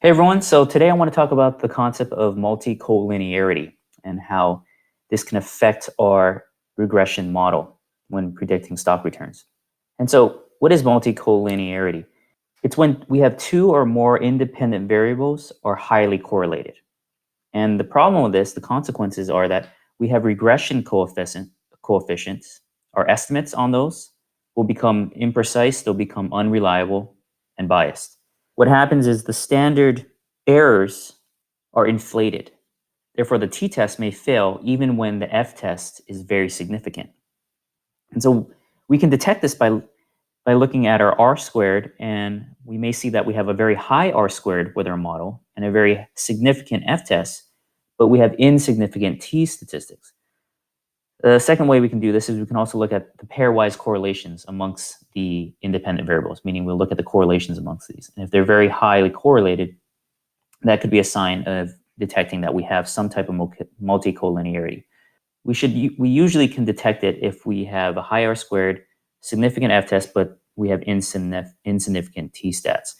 Hey everyone, so today I want to talk about the concept of multicollinearity and how this can affect our regression model when predicting stock returns. And so, what is multicollinearity? It's when we have two or more independent variables are highly correlated. And the problem with this, the consequences are that we have regression coefficients, our estimates on those will become imprecise, they'll become unreliable and biased. What happens is the standard errors are inflated. Therefore, the t-test may fail even when the f-test is very significant. And so we can detect this by looking at our r-squared, and we may see that we have a very high r-squared with our model and a very significant f-test, but we have insignificant t-statistics. The second way we can do this is we can also look at the pairwise correlations amongst the independent variables, meaning we'll look at the correlations amongst these. And if they're very highly correlated, that could be a sign of detecting that we have some type of multicollinearity. We usually can detect it if we have a high r-squared, significant f-test, but we have insignificant t-stats.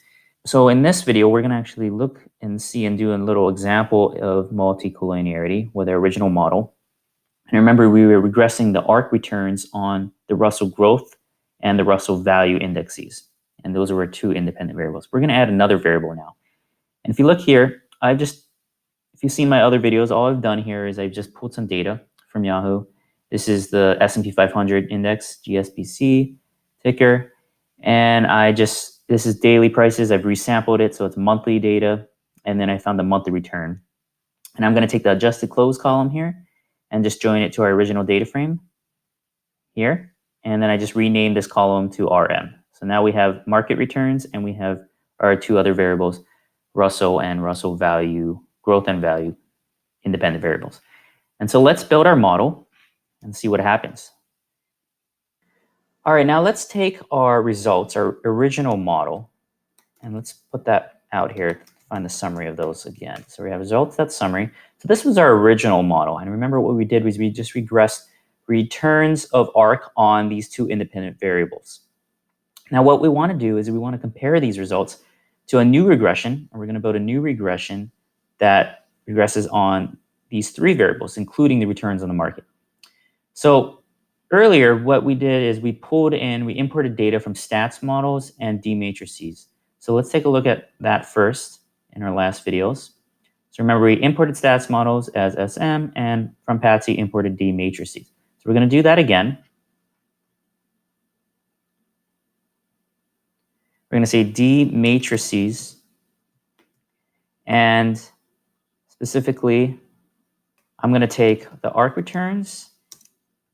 So in this video, we're going to actually look and see and do a little example of multicollinearity with our original model. And remember, we were regressing the ARC returns on the Russell growth and the Russell value indexes. And those were two independent variables. We're going to add another variable now. And if you look here, if you've seen my other videos, all I've done here is I've just pulled some data from Yahoo. This is the S&P 500 index, GSBC ticker. And this is daily prices. I've resampled it, so it's monthly data. And then I found the monthly return. And I'm going to take the adjusted close column here and just join it to our original data frame here. And then I just renamed this column to RM. So now we have market returns and we have our two other variables, Russell and Russell value, growth and value, independent variables. And so let's build our model and see what happens. All right, now let's take our results, our original model, and let's put that out here, find the summary of those again. So we have results, that's summary. So this was our original model. And remember what we did was we just regressed returns of ARC on these two independent variables. Now what we want to do is we want to compare these results to a new regression, and we're going to build a new regression that regresses on these three variables, including the returns on the market. So earlier, what we did is we imported data from stats models and D matrices. So let's take a look at that first in our last videos. So remember, we imported stats models as SM, and from Patsy imported D matrices. So we're going to do that again. We're going to say D matrices, and specifically, I'm going to take the ARC returns,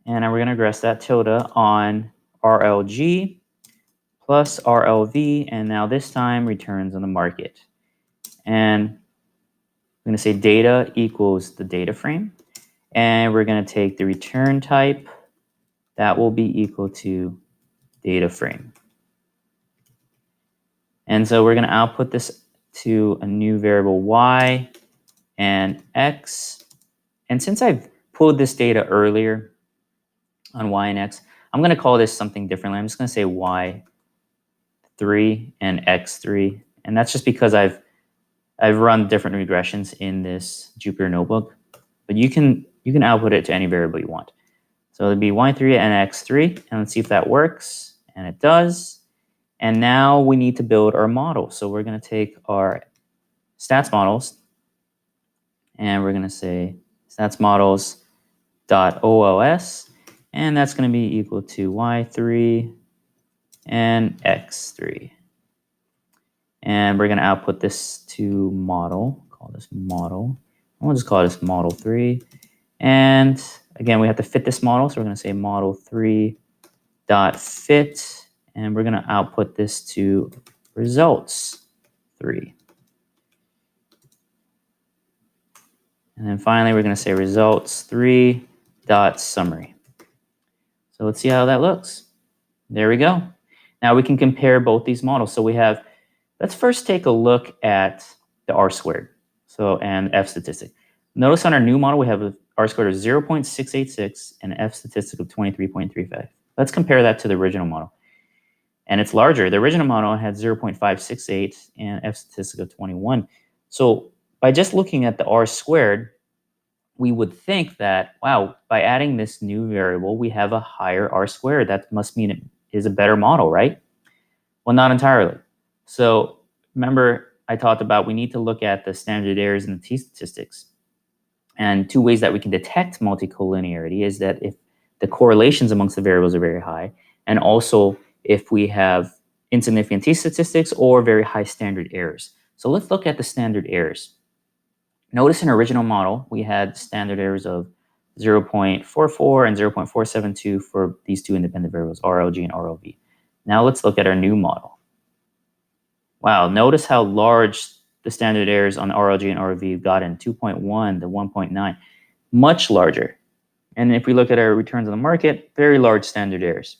and we're going to regress that tilde on RLG plus RLV, and now this time returns on the market. And we're going to say data equals the data frame, and we're going to take the return type, that will be equal to data frame. And so we're going to output this to a new variable y and x. And since I've pulled this data earlier on y and x, I'm going to call this something differently. I'm just going to say y3 and x3. And that's just because I've run different regressions in this Jupyter notebook. But you can output it to any variable you want. So it'll be y3 and x3. And let's see if that works. And it does. And now we need to build our model. So we're going to take our stats models, and we're going to say stats models.ols, and that's going to be equal to y3 and x3. And we're going to output this to model, call this model. We'll just call this model 3. And again, we have to fit this model, so we're going to say model3.fit. And we're going to output this to results 3. And then finally, we're going to say results 3.summary. So let's see how that looks. There we go. Now we can compare both these models. So let's first take a look at the R-squared and F statistic. Notice on our new model, we have an R-squared of 0.686 and an F statistic of 23.35. Let's compare that to the original model. and it's larger. The original model had 0.568 and F statistic of 21. So by just looking at the R squared, we would think that, wow, by adding this new variable, we have a higher R squared. That must mean it is a better model, right? Well, not entirely. So remember, I talked about we need to look at the standard errors in the t-statistics. And two ways that we can detect multicollinearity is that if the correlations amongst the variables are very high, and also if we have insignificant t-statistics or very high standard errors. So let's look at the standard errors. Notice in our original model, we had standard errors of 0.44 and 0.472 for these two independent variables, RLG and RLV. Now let's look at our new model. Wow, notice how large the standard errors on RLG and RLV have gotten, 2.1 to 1.9, much larger. And if we look at our returns on the market, very large standard errors.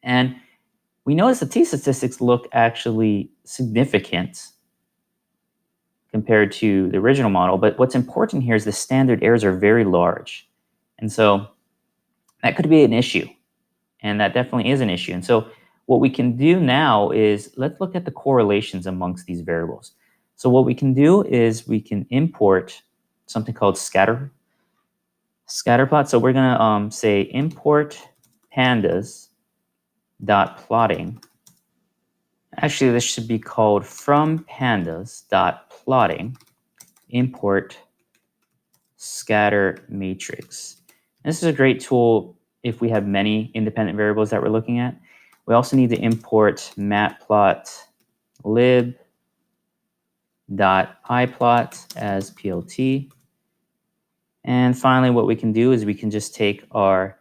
And we notice the t-statistics look actually significant compared to the original model, but what's important here is the standard errors are very large. And so that could be an issue, and that definitely is an issue. And so what we can do now is let's look at the correlations amongst these variables. So what we can do is we can import something called scatter plot. So we're gonna say import pandas dot plotting. Actually, this should be called from pandas dot plotting import scatter matrix. This is a great tool if we have many independent variables that we're looking at. We also need to import matplotlib dot pyplot as plt. And finally, what we can do is we can just take our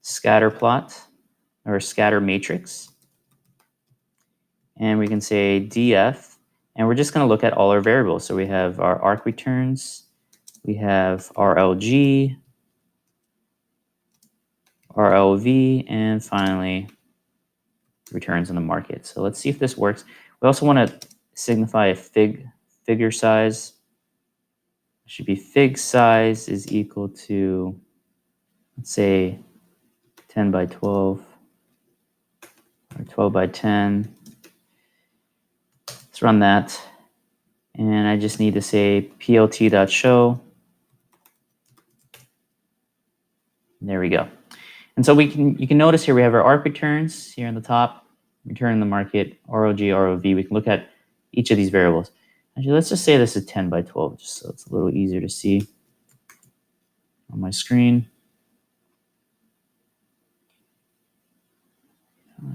scatter plot or scatter matrix, and we can say df, and we're just going to look at all our variables. So we have our arc returns, we have RLG, RLV, and finally returns in the market. So let's see if this works. We also want to signify a figure size. It should be fig size is equal to, let's say, 10 by 12 or 12 by 10. Let's run that. And I just need to say plt.show. There we go. And so you can notice here we have our arc returns here in the top, return in the market, ROG, ROV. We can look at each of these variables. Actually, let's just say this is 10 by 12, just so it's a little easier to see on my screen.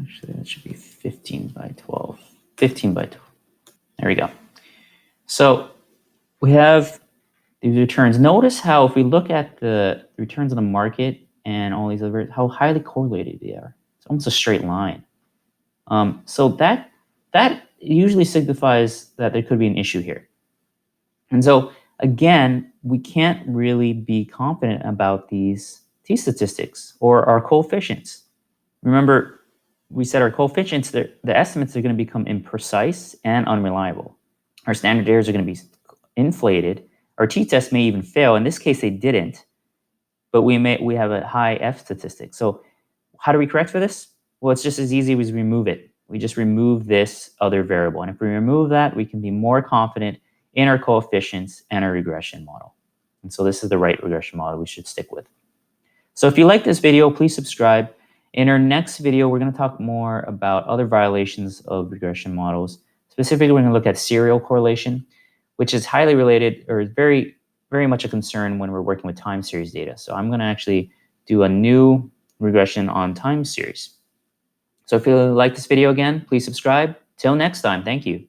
Actually, that should be 15 by 12. 15 by 12. There we go. So we have these returns. Notice how if we look at the returns on the market and all these other, how highly correlated they are. It's almost a straight line. So that usually signifies that there could be an issue here. And so again, we can't really be confident about these t-statistics or our coefficients. Remember, we said our coefficients, the estimates are going to become imprecise and unreliable. Our standard errors are going to be inflated. Our t-test may even fail. In this case, they didn't, but we have a high F statistic. So how do we correct for this? Well, it's just as easy as remove it. We just remove this other variable. And if we remove that, we can be more confident in our coefficients and our regression model. And so this is the right regression model we should stick with. So if you like this video, please subscribe. In our next video, we're going to talk more about other violations of regression models. Specifically, we're going to look at serial correlation, which is highly related or very, very much a concern when we're working with time series data. So I'm going to actually do a new regression on time series. So if you like this video again, please subscribe. Till next time, thank you.